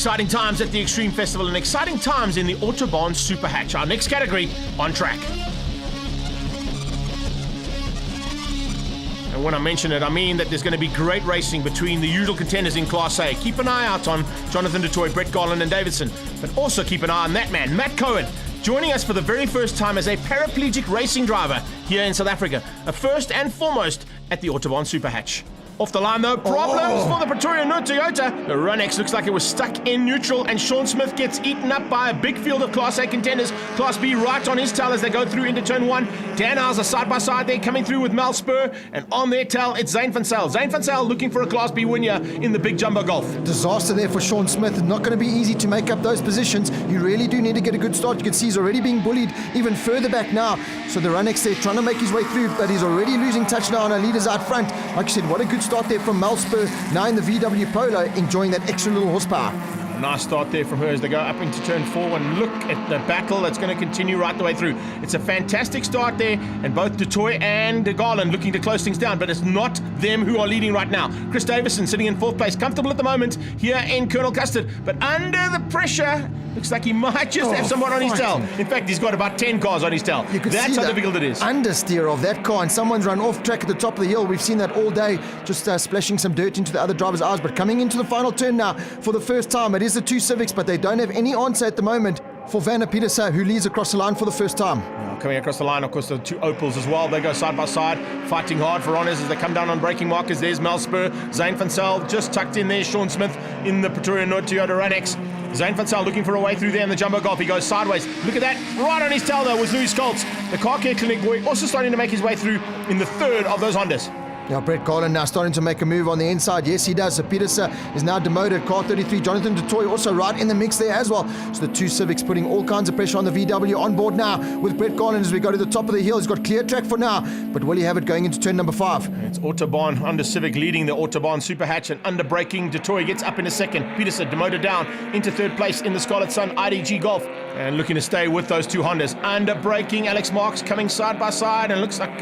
Exciting times at the Extreme Festival and exciting times in the autObarn Superhatch. Our next category, on track. And when I mention it, I mean that there's going to be great racing between the usual contenders in Class A. Keep an eye out on Jonathan du Toit, Brett Garland and Davidson. But also keep an eye on that man, Matt Cohen, joining us for the very first time as a paraplegic racing driver here in South Africa. A first and foremost at the autObarn Superhatch. Off the line though, problems for the Pretoria Noord Toyota. The Run-X looks like it was stuck in neutral and Sean Smith gets eaten up by a big field of Class A contenders. Class B right on his tail as they go through into turn 1. Dan Hauser side by side there coming through with Mel Spur, and on their tail it's Zane van Zyl. Zane van Zyl looking for a Class B win here in the big jumbo golf. Disaster there for Sean Smith. Not going to be easy to make up those positions. You really do need to get a good start. You can see he's already being bullied even further back now. So the Run-X there trying to make his way through, but he's already losing touch now on our leaders out front. Like I said, what a good start there from Mel Spur, now in the VW Polo, enjoying that extra little horsepower. Nice start there from her as they go up into turn 4, and look at the battle that's going to continue right the way through. It's a fantastic start there, and both du Toit and Garland looking to close things down, but it's not them who are leading right now. Chris Davison sitting in 4th place, comfortable at the moment here in Colonel Custard, but under the pressure, looks like he might just have someone on his tail. In fact, he's got about 10 cars on his tail. That's how difficult it is. Understeer of that car, and someone's run off track at the top of the hill. We've seen that all day, just splashing some dirt into the other driver's eyes. But coming into the final turn now for the first time, it is the 2 Civics, but they don't have any answer at the moment for Vanna Pieterse, who leads across the line for the first time. Coming across the line, of course, the 2 Opals as well. They go side by side, fighting hard for honours as they come down on braking markers. There's Mel Spur, Zane van Zyl just tucked in there. Sean Smith in the Pretoria Noord Toyota Run-X. Zane van Zyl looking for a way through there in the jumbo golf. He goes sideways. Look at that. Right on his tail though was Louis Scholz, the car care clinic boy, also starting to make his way through in the 3rd of those Hondas. Yeah, Brett Garland now starting to make a move on the inside. Yes, he does. So Pieterse is now demoted. Car 33, Jonathan du Toit also right in the mix there as well. So the 2 Civics putting all kinds of pressure on the VW on board now with Brett Garland as we go to the top of the hill. He's got clear track for now, but will he have it going into turn number 5? It's autObarn under Civic leading the autObarn Superhatch, and under braking, du Toit gets up into 2nd. Pieterse demoted down into 3rd place in the Scarlet Sun IDG Golf, and looking to stay with those 2 Hondas. Under braking, Alex Marks coming side by side, and looks like,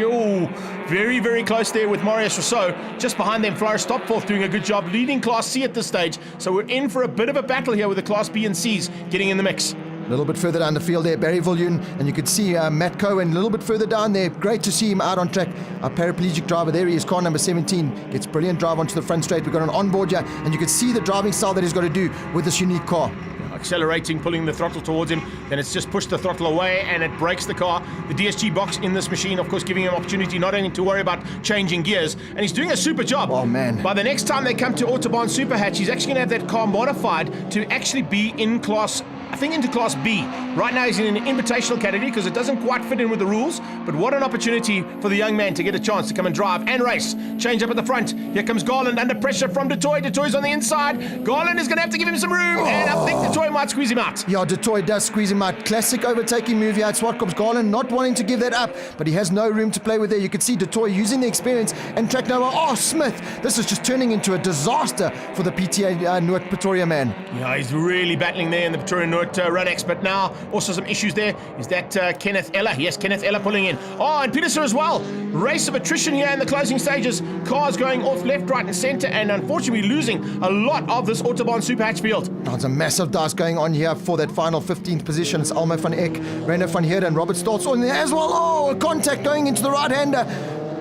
very, very close there with Marius Rousseau. Just behind them, Floris Stopforth doing a good job, leading Class C at this stage. So we're in for a bit of a battle here with the Class B and Cs getting in the mix. A little bit further down the field there, Barry Viljoen, and you could see Matt Cohen a little bit further down there. Great to see him out on track. Our paraplegic driver, there he is, car number 17. Gets brilliant drive onto the front straight. We've got an onboard here, and you can see the driving style that he's got to do with this unique car. Accelerating, pulling the throttle towards him, then it's just pushed the throttle away and it breaks the car. The DSG box in this machine, of course, giving him opportunity not only to worry about changing gears, and he's doing a super job. Oh man. By the next time they come to autObarn Superhatch, he's actually going to have that car modified to actually be in class, I think into Class B. Right now he's in an invitational category because it doesn't quite fit in with the rules, but what an opportunity for the young man to get a chance to come and drive and race. Change up at the front. Here comes Garland under pressure from du Toit. Du Toit's on the inside. Garland is going to have to give him some room, and I think du Toit might squeeze him out. Yeah, du Toit does squeeze him out. Classic overtaking move here at Zwartkops. Garland not wanting to give that up, but he has no room to play with there. You can see du Toit using the experience and track number. Oh, Smith. This is just turning into a disaster for the PTA Noord Pretoria man. Yeah, he's really battling there in the Pretoria Noord Run-X, but now also some issues there. Is that Kenneth Eller? Yes, Kenneth Eller pulling in. Oh, and Pieterse as well. Race of attrition here in the closing stages. Cars going off left, right, and center, and unfortunately losing a lot of this autObarn Superhatch field. Now, it's a massive dice going on here for that final 15th position. It's Alma van Eck, Reiner van Heerden, and Robert Stoltz on there as well. Oh, contact going into the right-hander.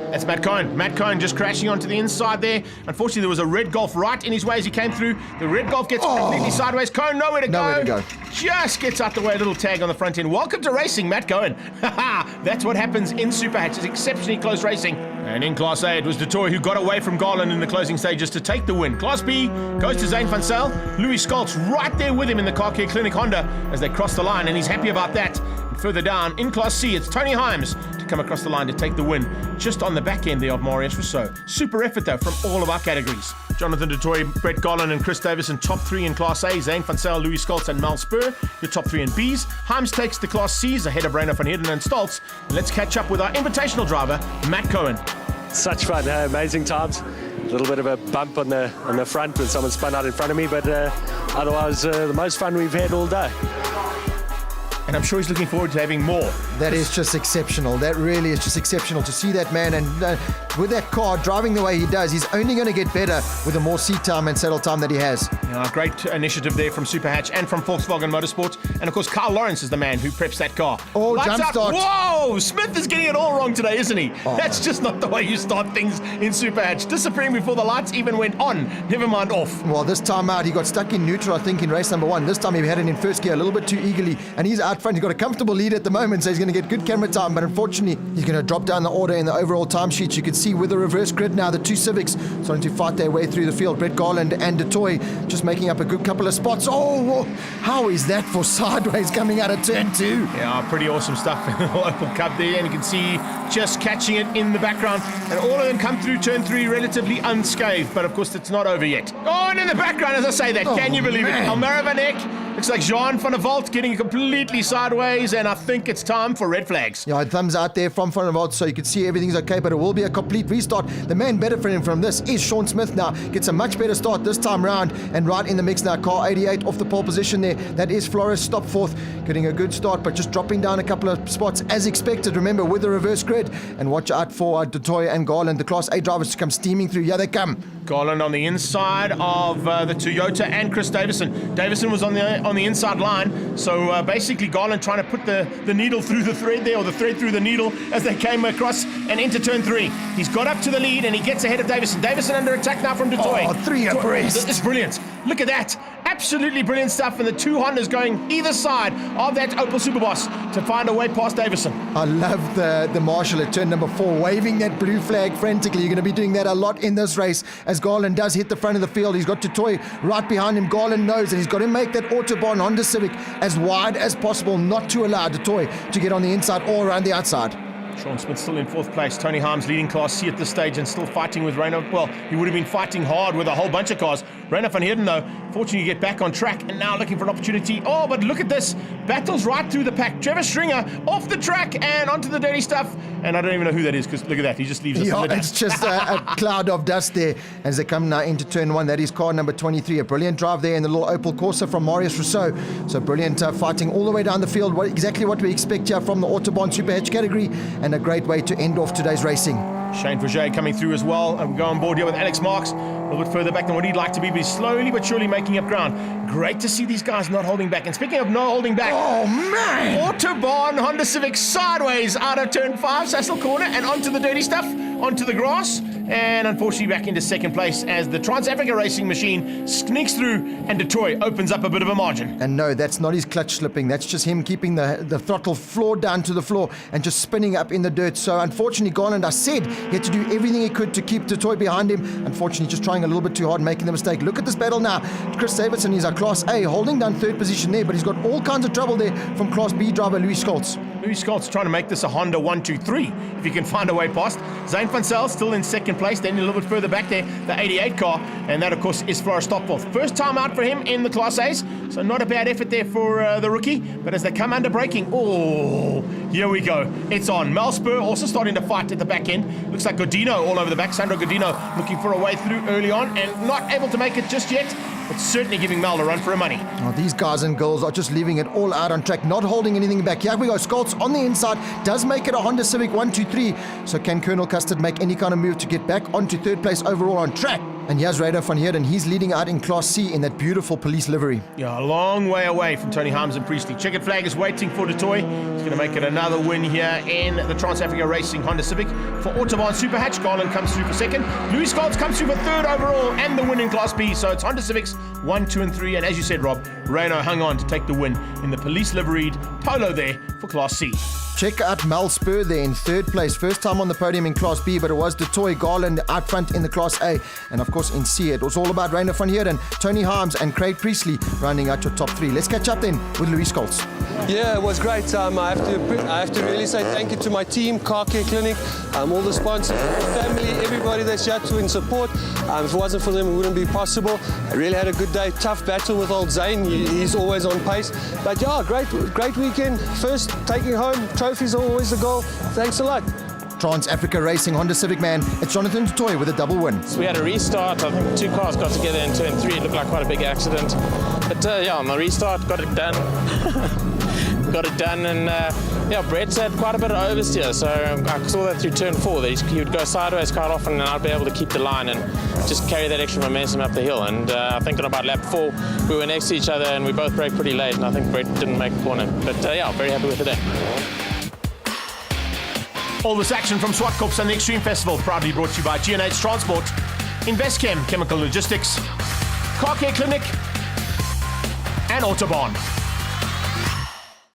That's Matt Cohen. Matt Cohen just crashing onto the inside there. Unfortunately, there was a red Golf right in his way as he came through. The red Golf gets completely sideways. Cohen nowhere to go. Just gets out the way, a little tag on the front end. Welcome to racing, Matt Cohen. That's what happens in Superhatch. It's exceptionally close racing. And in Class A, it was du Toit who got away from Garland in the closing stages to take the win. Class B goes to Zane van Zyl. Louis Scholz right there with him in the Car Care Clinic Honda as they cross the line, and he's happy about that. And further down, in Class C, it's Tony Himes to come across the line to take the win, just on the back end there of Marius Rousseau. Super effort, though, from all of our categories. Jonathan du Toit, Brett Garland, and Chris Davison, top 3 in Class A. Zane van Zyl, Louis Scholz, and Mel Spur, your top 3 in Bs. Himes takes the Class Cs ahead of Reiner van Heerden and Stoltz. And let's catch up with our invitational driver, Matt Cohen. Such fun, amazing times. A little bit of a bump on the front when someone spun out in front of me, but otherwise the most fun we've had all day. and I'm sure he's looking forward to having more. That is just exceptional. That really is just exceptional to see that man. And with that car driving the way he does, he's only going to get better with the more seat time and saddle time that he has. Great initiative there from Superhatch and from Volkswagen Motorsport. And of course, Carl Lawrence is the man who preps that car. Oh, Lights jump out. start. Whoa! Smith is getting it all wrong today, isn't he? That's just not the way you start things in Superhatch. Disappearing before the lights even went on. Never mind off. Well, this time out, he got stuck in neutral, I think, in race number 1. This time he had it in first gear a little bit too eagerly, and he's out front. He's got a comfortable lead at the moment, so he's going to get good camera time, but unfortunately, he's going to drop down the order in the overall timesheet. You can see with the reverse grid now, the two Civics starting to fight their way through the field. Brett Garland and Du Toit just making up a good couple of spots. Oh, how is that for sideways coming out of turn 2? Yeah, pretty awesome stuff in the local cup there, and you can see just catching it in the background, and all of them come through turn 3 relatively unscathed, but of course it's not over yet. Oh, and in the background, as I say that, can you believe it? Almara Van Eck, looks like Jean van der Walt getting completely sideways, and I think it's time for red flags. Yeah, thumbs out there from Van der Walt, so you can see everything's okay, but it will be a complete restart. The man benefiting from this is Sean Smith now. Gets a much better start this time round, and right in the mix now. Car 88 off the pole position there. That is Flores, stop 4th, getting a good start, but just dropping down a couple of spots as expected. Remember, with the reverse grid, and watch out for Du Toit and Garland, the Class A drivers, to come steaming through. Yeah, they come. Garland on the inside of the Toyota and Chris Davison. Davison was on the inside line, so basically Garland trying to put the needle through the thread there, or the thread through the needle as they came across and into turn 3. He's got up to the lead and he gets ahead of Davison. Davison under attack now from Du Toit. Oh, 3 abreast. This is brilliant. Look at that. Absolutely brilliant stuff, and the two Hondas going either side of that Opel Superboss to find a way past Davison. I love the marshal at turn number 4 waving that blue flag frantically. You're going to be doing that a lot in this race as Garland does hit the front of the field. He's got Du Toit right behind him. Garland knows that he's got to make that autObarn Honda Civic as wide as possible, not to allow Du Toit to get on the inside or around the outside. Sean Smith still in 4th place. Tony Harms leading Class C at this stage and still fighting with Rainer. Well, he would have been fighting hard with a whole bunch of cars. Rainer van Heerden, though, fortunately get back on track and now looking for an opportunity. Oh, but look at this. Battles right through the pack. Trevor Stringer off the track and onto the dirty stuff. And I don't even know who that is, because look at that. He just leaves us in the dust. It's just a cloud of dust there as they come now into turn 1. That is car number 23. A brilliant drive there in the little Opel Corsa from Marius Rousseau. So brilliant fighting all the way down the field. Exactly what we expect here from the autObarn Superhatch category, and a great way to end off today's racing. Shane Forget coming through as well. We go on board here with Alex Marks, a little bit further back than what he'd like to be, but he's slowly but surely making up ground. Great to see these guys not holding back. And speaking of not holding back, oh man! autObarn Honda Civic sideways out of turn 5, Sassel corner, and onto the dirty stuff, onto the grass, and unfortunately back into 2nd place as the Trans-Africa Racing machine sneaks through and Du Toit opens up a bit of a margin. And no, that's not his clutch slipping. That's just him keeping the throttle floored down to the floor and just spinning up in the dirt. So unfortunately, Garland, I said he had to do everything he could to keep Du Toit behind him. Unfortunately, just trying a little bit too hard, making the mistake. Look at this battle now. Chris Davidson is our Class A, holding down 3rd position there, but he's got all kinds of trouble there from Class B driver Louis Scholz. Louis Scholz trying to make this a Honda 1-2-3 if he can find a way past. Zane van Zyl still in 2nd place, then a little bit further back there, the 88 car, and that of course is Floris Stopforth. First time out for him in the Class A's, so not a bad effort there for the rookie, but as they come under braking, oh, here we go. It's on. Mel Spur also starting to fight at the back end. Looks like Godino all over the back. Sandro Godino looking for a way through early on and not able to make it just yet, but certainly giving Mel a run for her money. Oh, these guys and girls are just leaving it all out on track, not holding anything back. Here we go. Scholz on the inside does make it a Honda Civic 1-2-3. So can Colonel Custard make any kind of move to get back onto 3rd place overall on track? And here's Radar van Heerden. He's leading out in Class C in that beautiful police livery. Yeah, a long way away from Tony Harms and Priestley. Checkered flag is waiting for Du Toit. He's going to make it another win here in the Trans-Africa Racing Honda Civic. For autObarn Superhatch, Garland comes through for 2nd. Louis Scholz comes through for 3rd overall and the win in Class B. So it's Honda Civics 1, 2, and 3. And as you said, Rob, Reino hung on to take the win in the police liveried Polo there for Class C. Check out Mel Spur there in 3rd place. First time on the podium in Class B, but it was Du Toit, Garland out front in the Class A. And of course in C, it was all about Rainer van Heerden, Tony Harms and Craig Priestley rounding out your top 3. Let's catch up then with Louis Scholz. Yeah, it was great. I have to really say thank you to my team, Car Care Clinic, all the sponsors, family, everybody that's here to in support. If it wasn't for them, it wouldn't be possible. I really had a good day. Tough battle with old Zane. He's always on pace. But yeah, great weekend. First, taking home trophies are always the goal. Thanks a lot. Trans-Africa Racing Honda Civic man, it's Jonathan Du Toit with a double win. So we had a restart. I think 2 cars got together in turn 3. It looked like quite a big accident. But yeah, on the restart, got it done. got it done. And yeah, Brett's had quite a bit of oversteer, so I saw that through turn 4 that he would go sideways quite often, and I'd be able to keep the line and just carry that extra momentum up the hill. And I think on about lap 4 we were next to each other and we both braked pretty late, and I think Brett didn't make the corner. But yeah, very happy with the day. All this action from Zwartkops and the Extreme Festival proudly brought to you by G&H Transport, Investchem Chemical Logistics, Car Care Clinic, and autObarn.